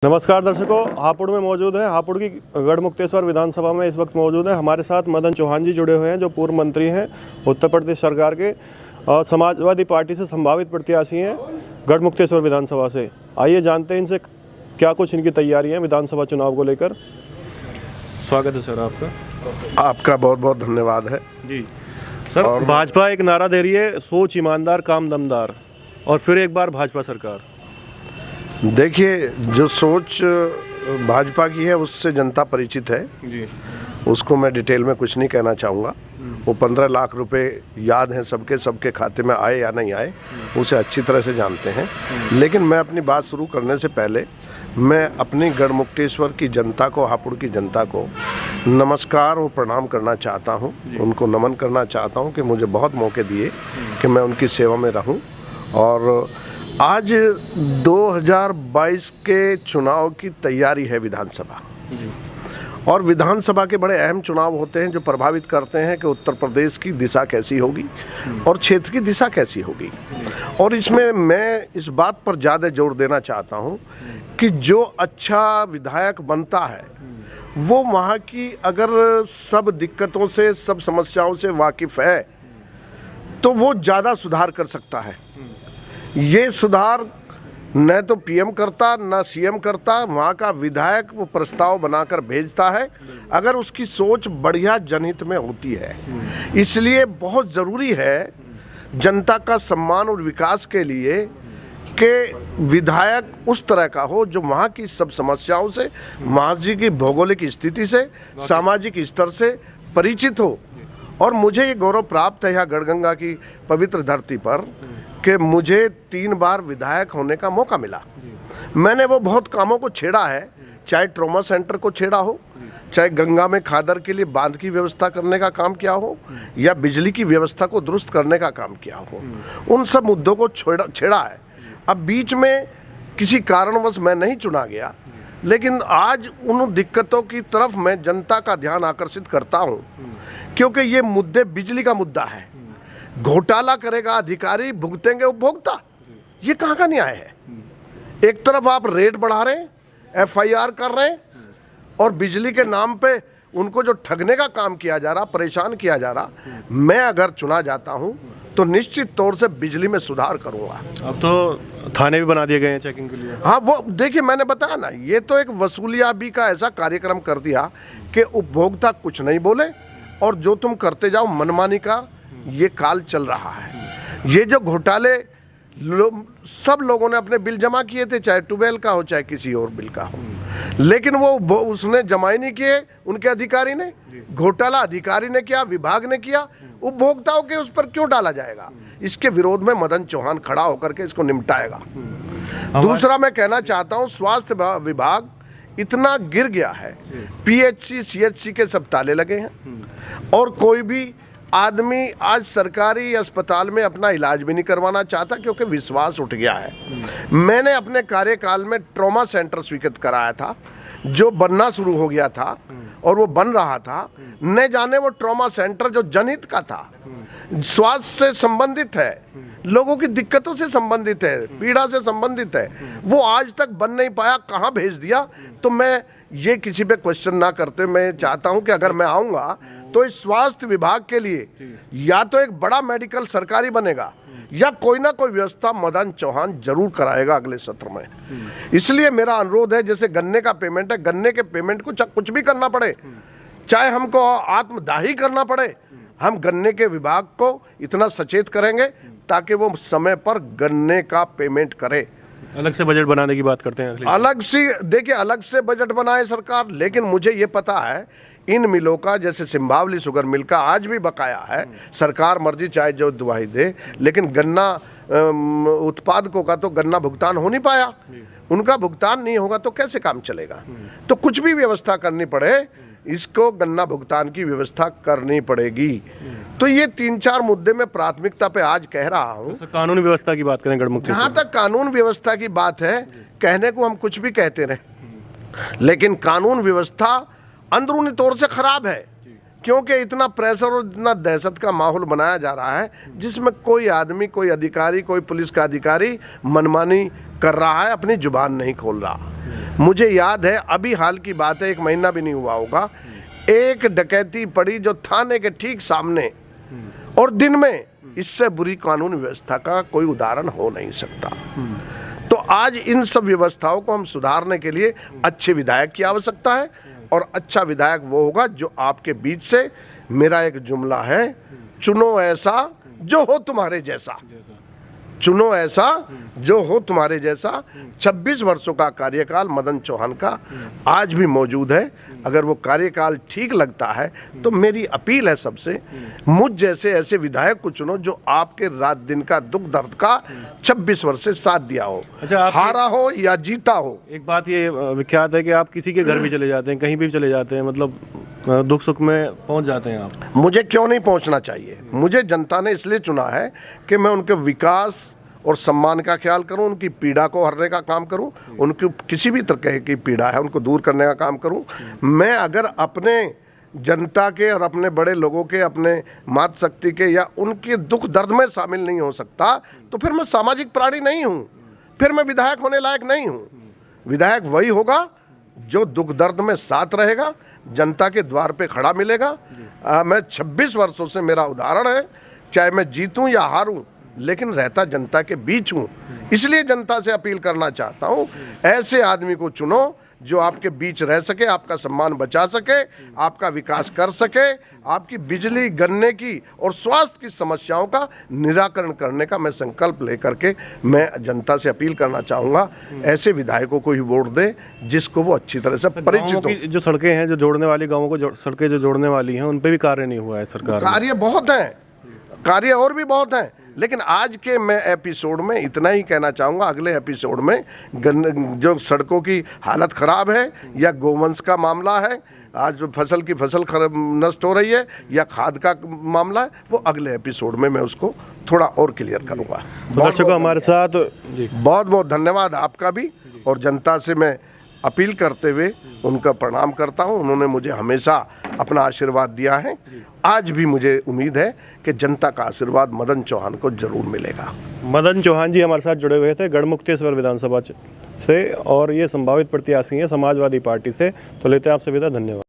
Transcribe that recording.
नमस्कार दर्शकों, हापुड़ में मौजूद है। हापुड़ की गढ़मुक्तेश्वर विधानसभा में इस वक्त मौजूद है। हमारे साथ मदन चौहान जी जुड़े हुए हैं, जो पूर्व मंत्री हैं उत्तर प्रदेश सरकार के और समाजवादी पार्टी से संभावित प्रत्याशी हैं गढ़मुक्तेश्वर विधानसभा से। आइए जानते हैं इनसे क्या कुछ इनकी तैयारी है विधानसभा चुनाव को लेकर। स्वागत है सर आपका। आपका बहुत बहुत धन्यवाद है जी सर। और भाजपा एक नारा दे रही है, सोच ईमानदार काम दमदार, और फिर एक बार भाजपा सरकार। देखिए, जो सोच भाजपा की है उससे जनता परिचित है जी। उसको मैं डिटेल में कुछ नहीं कहना चाहूँगा। वो 15 लाख रुपए याद हैं सबके खाते में आए या नहीं आए, उसे अच्छी तरह से जानते हैं। लेकिन मैं अपनी बात शुरू करने से पहले मैं अपनी गढ़मुक्तेश्वर की जनता को, हापुड़ की जनता को नमस्कार और प्रणाम करना चाहता हूँ। उनको नमन करना चाहता हूँ कि मुझे बहुत मौके दिए कि मैं उनकी सेवा में रहूँ। और आज 2022 के चुनाव की तैयारी है विधानसभा, और विधानसभा के बड़े अहम चुनाव होते हैं जो प्रभावित करते हैं कि उत्तर प्रदेश की दिशा कैसी होगी और क्षेत्र की दिशा कैसी होगी। और इसमें मैं इस बात पर ज़्यादा जोर देना चाहता हूं कि जो अच्छा विधायक बनता है वो वहाँ की अगर सब दिक्कतों से, सब समस्याओं से वाकिफ़ है तो वो ज़्यादा सुधार कर सकता है। ये सुधार न तो पीएम करता न सीएम करता, वहाँ का विधायक वो प्रस्ताव बनाकर भेजता है अगर उसकी सोच बढ़िया जनहित में होती है। इसलिए बहुत ज़रूरी है जनता का सम्मान और विकास के लिए कि विधायक उस तरह का हो जो वहाँ की सब समस्याओं से, वहाँ की भौगोलिक स्थिति से, सामाजिक स्तर से परिचित हो। और मुझे ये गौरव प्राप्त है यहाँ गढ़गंगा की पवित्र धरती पर कि मुझे 3 बार विधायक होने का मौका मिला। मैंने वो बहुत कामों को छेड़ा है, चाहे ट्रॉमा सेंटर को छेड़ा हो, चाहे गंगा में खादर के लिए बांध की व्यवस्था करने का काम किया हो, या बिजली की व्यवस्था को दुरुस्त करने का काम किया हो। उन सब मुद्दों को छेड़ा है। अब बीच में किसी कारणवश मैं नहीं चुना गया, लेकिन आज उन दिक्कतों की तरफ मैं जनता का ध्यान आकर्षित करता हूँ, क्योंकि ये मुद्दे बिजली का मुद्दा है। घोटाला करेगा अधिकारी, भुगतेंगे उपभोक्ता। ये कहाँ का न्याय है? एक तरफ आप रेट बढ़ा रहे हैं, एफआईआर कर रहे हैं, और बिजली के नाम पे उनको जो ठगने का काम किया जा रहा, परेशान किया जा रहा। मैं अगर चुना जाता हूं तो निश्चित तौर से बिजली में सुधार करूंगा। अब तो थाने भी बना दिए गए हैं चेकिंग के लिए। हाँ, वो देखिए, मैंने बताया ना, ये तो एक वसूलियाबी का ऐसा कार्यक्रम कर दिया कि उपभोक्ता कुछ नहीं बोले और जो तुम करते जाओ मनमानी का ये काल चल रहा है। ये जो घोटाले सब लोगों ने अपने बिल जमा किए थे, चाहे ट्यूबवेल का हो चाहे किसी और बिल का हो, लेकिन वो उसने जमा ही नहीं किए उनके अधिकारी ने। घोटाला अधिकारी ने किया, विभाग ने किया, उपभोक्ताओं के उस पर क्यों डाला जाएगा? इसके विरोध में मदन चौहान खड़ा होकर के इसको निपटाएगा। दूसरा मैं कहना चाहता हूँ, स्वास्थ्य विभाग इतना गिर गया है, पीएचसी सीएचसी के सब ताले लगे हैं, और कोई भी आदमी आज सरकारी अस्पताल में अपना इलाज भी नहीं करवाना चाहता क्योंकि विश्वास उठ गया है। मैंने अपने कार्यकाल में ट्रॉमा सेंटर स्वीकृत कराया था, जो बनना शुरू हो गया था और वो बन रहा था। न जाने वो ट्रॉमा सेंटर जो जनहित का था, स्वास्थ्य से संबंधित है, लोगों की दिक्कतों से संबंधित है, पीड़ा से संबंधित है, वो आज तक बन नहीं पाया। कहाँ भेज दिया? तो मैं ये किसी पे क्वेश्चन ना करते, मैं चाहता हूं कि अगर मैं आऊंगा तो इस स्वास्थ्य विभाग के लिए या तो एक बड़ा मेडिकल सरकारी बनेगा या कोई ना कोई व्यवस्था मदन चौहान जरूर कराएगा अगले सत्र में। इसलिए मेरा अनुरोध है, जैसे गन्ने का पेमेंट है, गन्ने के पेमेंट को कुछ भी करना पड़े, चाहे हमको आत्मदाही करना पड़े, हम गन्ने के विभाग को इतना सचेत करेंगे ताकि वो समय पर गन्ने का पेमेंट करे। अलग से बजट बनाने की बात करते हैं। अलग से, देखिए, अलग से बजट बनाए सरकार, लेकिन मुझे ये पता है इन मिलों का, जैसे सिंभावली शुगर मिल का आज भी बकाया है। सरकार मर्जी चाहे जो दुहाई दे, लेकिन गन्ना उत्पादकों का तो गन्ना भुगतान हो नहीं पाया। उनका भुगतान नहीं होगा तो कैसे काम चलेगा? तो कुछ भी व्यवस्था करनी पड़े, इसको गन्ना भुगतान की व्यवस्था करनी पड़ेगी। तो ये 3-4 मुद्दे में प्राथमिकता पे आज कह रहा हूँ। कानूनी व्यवस्था की बात करें गढ़मुक्तेश्वर, जहाँ तक कानून व्यवस्था की बात है, कहने को हम कुछ भी कहते रहे, लेकिन कानून व्यवस्था अंदरूनी तौर से खराब है, क्योंकि इतना प्रेशर और इतना दहशत का माहौल बनाया जा रहा है जिसमें कोई आदमी, कोई अधिकारी, कोई पुलिस का अधिकारी मनमानी कर रहा है, अपनी जुबान नहीं खोल रहा। मुझे याद है, अभी हाल की बात है, 1 महीना भी नहीं हुआ होगा, एक डकैती पड़ी जो थाने के ठीक सामने, और दिन में। इससे बुरी कानून व्यवस्था का कोई उदाहरण हो नहीं सकता। तो आज इन सब व्यवस्थाओं को हम सुधारने के लिए अच्छे विधायक की आवश्यकता है, और अच्छा विधायक वो होगा जो आपके बीच से, मेरा एक जुमला है, चुनो ऐसा जो हो तुम्हारे जैसा, चुनो ऐसा जो हो तुम्हारे जैसा। 26 वर्षों का कार्यकाल मदन चौहान का आज भी मौजूद है। अगर वो कार्यकाल ठीक लगता है तो मेरी अपील है सबसे, मुझ जैसे ऐसे विधायक को चुनो जो आपके रात दिन का दुख दर्द का 26 वर्ष से साथ दिया हो। अच्छा, हारा हो या जीता हो। एक बात ये विख्यात है कि आप किसी के घर भी चले जाते हैं, कहीं भी चले जाते हैं, मतलब दुख सुख में पहुंच जाते हैं आप। मुझे क्यों नहीं पहुंचना चाहिए? मुझे जनता ने इसलिए चुना है कि मैं उनके विकास और सम्मान का ख्याल करूं, उनकी पीड़ा को हरने का काम करूं, उनकी किसी भी तरह की पीड़ा है उनको दूर करने का काम करूं। मैं अगर अपने जनता के और अपने बड़े लोगों के, अपने मातृशक्ति के या उनके दुख दर्द में शामिल नहीं हो सकता तो फिर मैं सामाजिक प्राणी नहीं हूं, फिर मैं विधायक होने लायक नहीं हूं। विधायक वही होगा जो दुख दर्द में साथ रहेगा, जनता के द्वार पे खड़ा मिलेगा। मैं 26 वर्षों से, मेरा उदाहरण है, चाहे मैं जीतूं या हारूं, लेकिन रहता जनता के बीच हूं। इसलिए जनता से अपील करना चाहता हूं, ऐसे आदमी को चुनो जो आपके बीच रह सके, आपका सम्मान बचा सके, आपका विकास कर सके, आपकी बिजली, गन्ने की और स्वास्थ्य की समस्याओं का निराकरण करने का मैं संकल्प लेकर के मैं जनता से अपील करना चाहूँगा। ऐसे विधायकों को ही वोट दे जिसको वो अच्छी तरह से परिचित हो। जो सड़कें हैं, जो जोड़ने वाली गाँवों को, सड़कें जो जोड़ने वाली हैं, उन पर भी कार्य नहीं हुआ है सरकार। कार्य बहुत हैं, कार्य और भी बहुत हैं, लेकिन आज के मैं एपिसोड में इतना ही कहना चाहूँगा। अगले एपिसोड में जो सड़कों की हालत ख़राब है या गोवंश का मामला है, आज फसल की फसल नष्ट हो रही है, या खाद का मामला है, वो अगले एपिसोड में मैं उसको थोड़ा और क्लियर करूँगा। तो दर्शकों हमारे साथ बहुत बहुत धन्यवाद आपका भी, और जनता से मैं अपील करते हुए उनका प्रणाम करता हूं। उन्होंने मुझे हमेशा अपना आशीर्वाद दिया है, आज भी मुझे उम्मीद है कि जनता का आशीर्वाद मदन चौहान को जरूर मिलेगा। मदन चौहान जी हमारे साथ जुड़े हुए थे गढ़मुक्तेश्वर विधानसभा से, और ये संभावित प्रत्याशी हैं समाजवादी पार्टी से। तो लेते हैं आपसे विदा, धन्यवाद।